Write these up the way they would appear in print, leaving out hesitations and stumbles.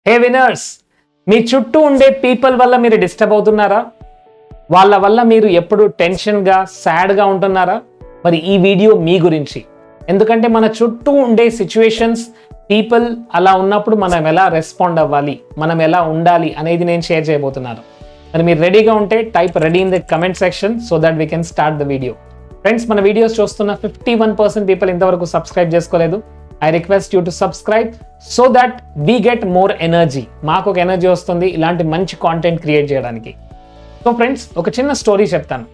హే winners, మీ చుట్టూ ఉండే people వల్ల మీరు డిస్టర్బ్ అవుతున్నారా? వాళ్ళ వల్ల మీరు ఎప్పుడు టెన్షన్గా సాడ్గా ఉంటున్నారా? మరి ఈ వీడియో మీ గురించి. ఎందుకంటే మన చుట్టూ ఉండే సిచ్యువేషన్స్, పీపుల్ అలా ఉన్నప్పుడు మనం ఎలా రెస్పాండ్ అవ్వాలి, మనం ఎలా ఉండాలి అనేది నేను షేర్ చేయబోతున్నాను. మరి మీరు రెడీగా ఉంటే type ready in the comment section so that we can start the video. Friends, మన వీడియోస్ చూస్తున్న 51% పీపుల్ ఇంతవరకు సబ్స్క్రైబ్ చేసుకోలేదు. I request you to subscribe so that we get more energy. మాకు ఒక ఎనర్జీ వస్తుంది ఇలాంటి మంచి కాంటెంట్ క్రియేట్ చేయడానికి. సో ఫ్రెండ్స్, ఒక చిన్న స్టోరీ చెప్తాను.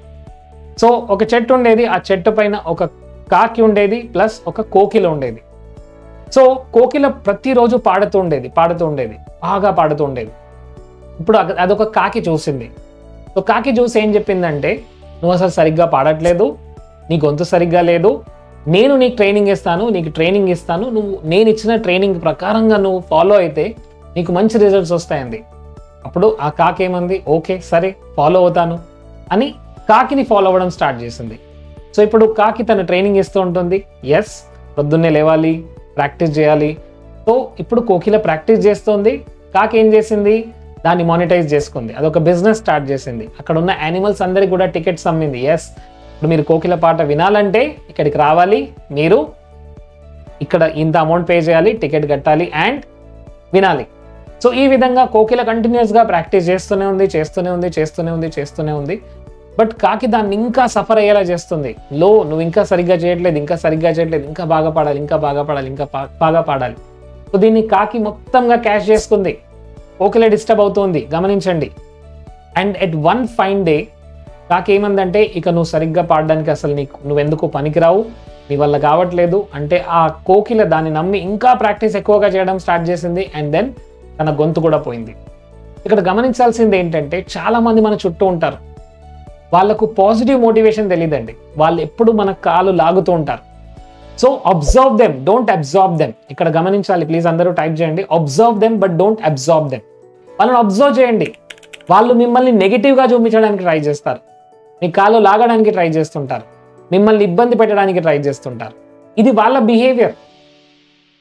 సో ఒక చెట్టు ఉండేది, ఆ చెట్టు పైన ఒక కాకి ఉండేది ప్లస్ ఒక కోకిల ఉండేది. సో కోకిల ప్రతిరోజు పాడుతూ ఉండేది, బాగా పాడుతూ ఉండేది. ఇప్పుడు అదొక కాకి చూసింది. సో కాకి చూసి ఏం చెప్పిందంటే, నువ్వు అసలు సరిగ్గా పాడట్లేదు, నీ గొంతు సరిగ్గా లేదు, నేను నీకు ట్రైనింగ్ ఇస్తాను, నువ్వు నేను ఇచ్చిన ట్రైనింగ్ ప్రకారంగా నువ్వు ఫాలో అయితే నీకు మంచి రిజల్ట్స్ వస్తాయండి. అప్పుడు ఆ కాకి ఏమంది, ఓకే సరే ఫాలో అవుతాను అని కాకిని ఫాలో అవ్వడం స్టార్ట్ చేసింది. సో ఇప్పుడు కాకి తన ట్రైనింగ్ ఇస్తూ ఉంటుంది. ఎస్, పొద్దున్నే లేవాలి, ప్రాక్టీస్ చేయాలి. సో ఇప్పుడు కోకిల ప్రాక్టీస్ చేస్తుంది, కాకి ఏం చేసింది, దాన్ని మానిటైజ్ చేసుకుంది, అదొక బిజినెస్ స్టార్ట్ చేసింది. అక్కడ ఉన్న యానిమల్స్ అందరికి కూడా టికెట్స్ అమ్మింది. ఎస్, ఇప్పుడు మీరు కోకిల పాట వినాలంటే ఇక్కడికి రావాలి, మీరు ఇక్కడ ఇంత అమౌంట్ పే చేయాలి, టికెట్ కట్టాలి అండ్ వినాలి. సో ఈ విధంగా కోకిల కంటిన్యూస్గా ప్రాక్టీస్ చేస్తూనే ఉంది. బట్ కాకి దాన్ని ఇంకా సఫర్ అయ్యేలా చేస్తుంది. నువ్వు ఇంకా సరిగ్గా చేయట్లేదు, ఇంకా బాగా పాడాలి. సో దీన్ని కాకి మొత్తంగా క్యాష్ చేసుకుంది. కోకిల డిస్టర్బ్ అవుతుంది, గమనించండి. And at one fine day కాకి ఏమందంటే, ఇక నువ్వు సరిగ్గా పాడడానికి అసలు నువ్వెందుకు పనికిరావు, నీ వల్ల కావట్లేదు అంటే ఆ కోకిల దాన్ని నమ్మి ఇంకా ప్రాక్టీస్ ఎక్కువగా చేయడం స్టార్ట్ చేసింది. అండ్ దెన్ తన గొంతు కూడా పోయింది. ఇక్కడ గమనించాల్సింది ఏంటంటే, చాలా మంది మన చుట్టూ ఉంటారు, వాళ్ళకు పాజిటివ్ మోటివేషన్ తెలియదండి, వాళ్ళు ఎప్పుడు మన కాలు లాగుతూ ఉంటారు. So observe them, don't absorb them. ఇక్కడ గమనించాలి, ప్లీజ్ అందరూ టైప్ చేయండి, observe them but don't absorb them. వాళ్ళని అబ్జర్వ్ చేయండి, వాళ్ళు మిమ్మల్ని నెగిటివ్గా చూపించడానికి ట్రై చేస్తారు, మీ కాలు లాగడానికి ట్రై చేస్తుంటారు, మిమ్మల్ని ఇబ్బంది పెట్టడానికి ట్రై చేస్తుంటారు. ఇది వాళ్ళ బిహేవియర్.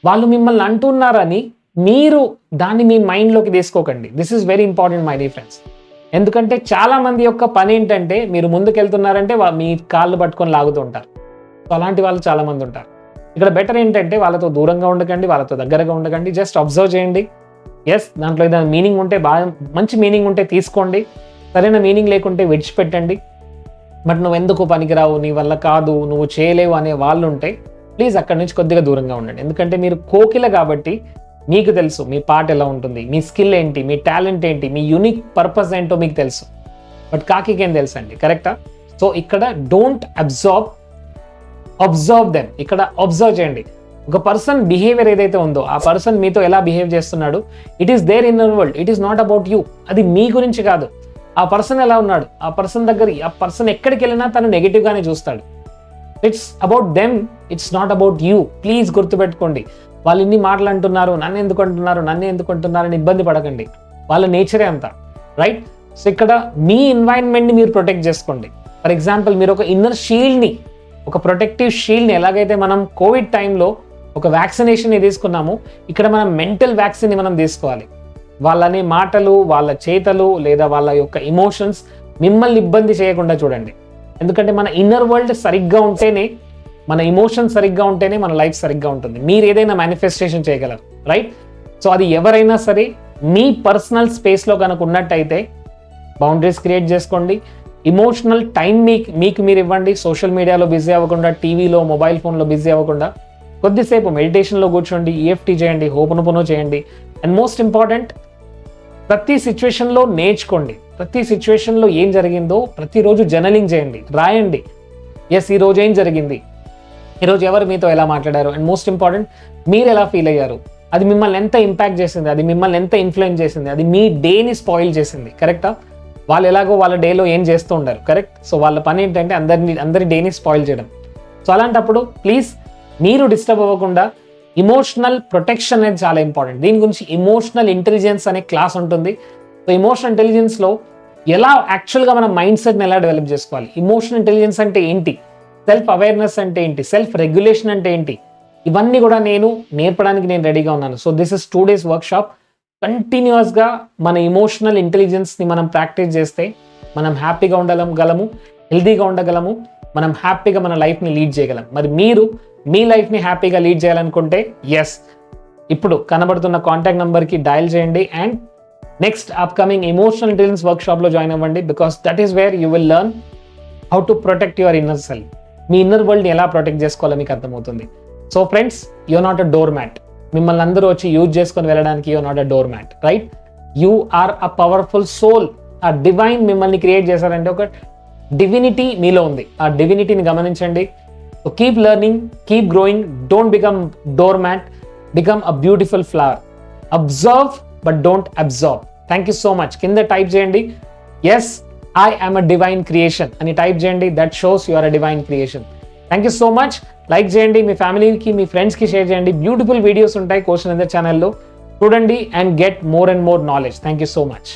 వాళ్ళు మిమ్మల్ని అంటున్నారని మీరు దాన్ని మీ మైండ్లోకి తీసుకోకండి. This is very important my dear friends. ఎందుకంటే చాలా మంది యొక్క పని ఏంటంటే, మీరు ముందుకెళ్తున్నారంటే మీ కాళ్ళు పట్టుకొని లాగుతూ ఉంటారు. సో అలాంటి వాళ్ళు చాలా మంది ఉంటారు. ఇక్కడ బెటర్ ఏంటంటే, వాళ్ళతో దూరంగా ఉండకండి, వాళ్ళతో దగ్గరగా ఉండకండి, జస్ట్ అబ్జర్వ్ చేయండి. ఎస్, దాంట్లో ఏదైనా మీనింగ్ ఉంటే, బాగా మంచి మీనింగ్ ఉంటే తీసుకోండి, సరైన మీనింగ్ లేకుంటే విడిచిపెట్టండి. బట్ నువ్వు ఎందుకు పనికిరావు, నీ వల్ల కాదు, నువ్వు చేయలేవు అనే వాళ్ళు ఉంటే ప్లీజ్ అక్కడి నుంచి కొద్దిగా దూరంగా ఉండండి. ఎందుకంటే మీరు కోకిల కాబట్టి మీకు తెలుసు మీ పాట ఎలా ఉంటుంది, మీ స్కిల్ ఏంటి, మీ టాలెంట్ ఏంటి, మీ యూనిక్ పర్పస్ ఏంటో మీకు తెలుసు. బట్ కాకికి ఏం తెలుసు అండి, కరెక్టా? సో ఇక్కడ డోంట్ అబ్జర్వ్ దెమ్. ఇక్కడ అబ్జర్వ్ చేయండి. ఒక పర్సన్ బిహేవియర్ ఏదైతే ఉందో, ఆ పర్సన్ మీతో ఎలా బిహేవ్ చేస్తున్నాడు, it is their inner world, it is not about you. అది మీ గురించి కాదు. ఆ పర్సన్ ఎలా ఉన్నాడు, ఆ పర్సన్ ఎక్కడికి వెళ్ళినా తను నెగిటివ్గానే చూస్తాడు. It's about them, it's not about you. Please గుర్తుపెట్టుకోండి. వాళ్ళు ఇన్ని మాటలు అంటున్నారు, నన్ను ఎందుకు అంటున్నారు అని ఇబ్బంది పడకండి. వాళ్ళ నేచరే అంత, రైట్? సో ఇక్కడ మీ ఎన్వైరన్మెంట్ని మీరు ప్రొటెక్ట్ చేసుకోండి. ఫర్ ఎగ్జాంపుల్, మీరు ఒక ఇన్నర్ షీల్డ్ని, ఒక ప్రొటెక్టివ్ షీల్డ్ని, ఎలాగైతే మనం కోవిడ్ టైంలో ఒక వ్యాక్సినేషన్ని తీసుకున్నామో, ఇక్కడ మనం మెంటల్ వ్యాక్సిన్ని మనం తీసుకోవాలి. వాళ్ళని మాటలు, వాళ్ళ చేతలు లేదా వాళ్ళ యొక్క ఎమోషన్స్ మిమ్మల్ని ఇబ్బంది చేయకుండా చూడండి. ఎందుకంటే మన ఇన్నర్ వరల్డ్ సరిగ్గా ఉంటేనే, మన ఎమోషన్స్ సరిగ్గా ఉంటేనే మన లైఫ్ సరిగ్గా ఉంటుంది. మీరు ఏదైనా మేనిఫెస్టేషన్ చేయగలరు, రైట్? సో అది ఎవరైనా సరే మీ పర్సనల్ స్పేస్లో కనుక ఉన్నట్టయితే బౌండరీస్ క్రియేట్ చేసుకోండి. ఇమోషనల్ టైం మీకు మీరు ఇవ్వండి. సోషల్ మీడియాలో బిజీ అవ్వకుండా, టీవీలో, మొబైల్ ఫోన్లో బిజీ అవ్వకుండా కొద్దిసేపు మెడిటేషన్లో కూర్చోండి, ఈఎఫ్టీ చేయండి, హోపనోపోనో చేయండి. అండ్ మోస్ట్ ఇంపార్టెంట్, ప్రతి సిచ్యువేషన్లో నేర్చుకోండి. ప్రతి సిచ్యువేషన్లో ఏం జరిగిందో ప్రతిరోజు జర్నలింగ్ చేయండి, రాయండి. ఎస్, ఈరోజు ఏం జరిగింది, ఈరోజు ఎవరు మీతో ఎలా మాట్లాడారు, అండ్ మోస్ట్ ఇంపార్టెంట్, మీరు ఎలా ఫీల్ అయ్యారు, అది మిమ్మల్ని ఎంత ఇంపాక్ట్ చేసింది, అది మిమ్మల్ని ఎంత ఇన్ఫ్లుయెన్స్ చేసింది, అది మీ డేని స్పాయిల్ చేసింది, కరెక్టా? వాళ్ళు ఎలాగో వాళ్ళ డేలో ఏం చేస్తూ ఉంటారు, కరెక్ట్? సో వాళ్ళ పని ఏంటంటే అందరి డేని స్పాయిల్ చేయడం. సో అలాంటప్పుడు ప్లీజ్ మీరు డిస్టర్బ్ అవ్వకుండా ఇమోషనల్ ప్రొటెక్షన్ అనేది చాలా ఇంపార్టెంట్. దీని గురించి ఎమోషనల్ ఇంటెలిజెన్స్ అనే క్లాస్ ఉంటుంది. సో ఎమోషనల్ ఇంటెలిజెన్స్లో ఎలా యాక్చువల్గా మన మైండ్ సెట్ని ఎలా డెవలప్ చేసుకోవాలి, ఇమోషనల్ ఇంటెలిజెన్స్ అంటే ఏంటి, సెల్ఫ్ అవేర్నెస్ అంటే ఏంటి, సెల్ఫ్ రెగ్యులేషన్ అంటే ఏంటి, ఇవన్నీ కూడా నేర్పడానికి రెడీగా ఉన్నాను. So this is 2 days workshop. కంటిన్యూస్గా మన ఇమోషనల్ ఇంటెలిజెన్స్ని మనం ప్రాక్టీస్ చేస్తే మనం హ్యాపీగా ఉండగలము, హెల్తీగా ఉండగలము, మనం హ్యాపీగా మన లైఫ్ని లీడ్ చేయగలం. మరి మీరు మీ లైఫ్ని హ్యాపీగా లీడ్ చేయాలనుకుంటే ఎస్, ఇప్పుడు కనబడుతున్న కాంటాక్ట్ నెంబర్కి డయల్ చేయండి and next upcoming emotional intelligence వర్క్షాప్లో జాయిన్ అవ్వండి. Because that is where you will learn how to protect your inner self. మీ ఇన్నర్ వరల్డ్ని ఎలా ప్రొటెక్ట్ చేసుకోవాలో మీకు అర్థమవుతుంది. So friends, you're not a door mat. మిమ్మల్ని అందరూ వచ్చి యూజ్ చేసుకొని వెళ్ళడానికి you're not a door mat, right? You are a powerful soul. ఆ డివైన్ మిమ్మల్ని క్రియేట్ చేశారంటే ఒక డివినిటీ మీలో ఉంది. ఆ డివినిటీని గమనించండి. So keep learning, keep growing, don't become door mat, become a beautiful flower. Observe but don't absorb. Thank you so much. కింద టైప్ చేయండి, yes I am a divine creation అని టైప్ చేయండి. That shows you are a divine creation. Thank you so much. Like చేయండి, మీ ఫ్యామిలీకి, మీ ఫ్రెండ్స్కి share చేయండి. బ్యూటిఫుల్ వీడియోస్ ఉంటాయి క్వశ్చన్ ఆన్సర్ ఛానల్లో, చూడండి and get more and more knowledge. Thank you so much.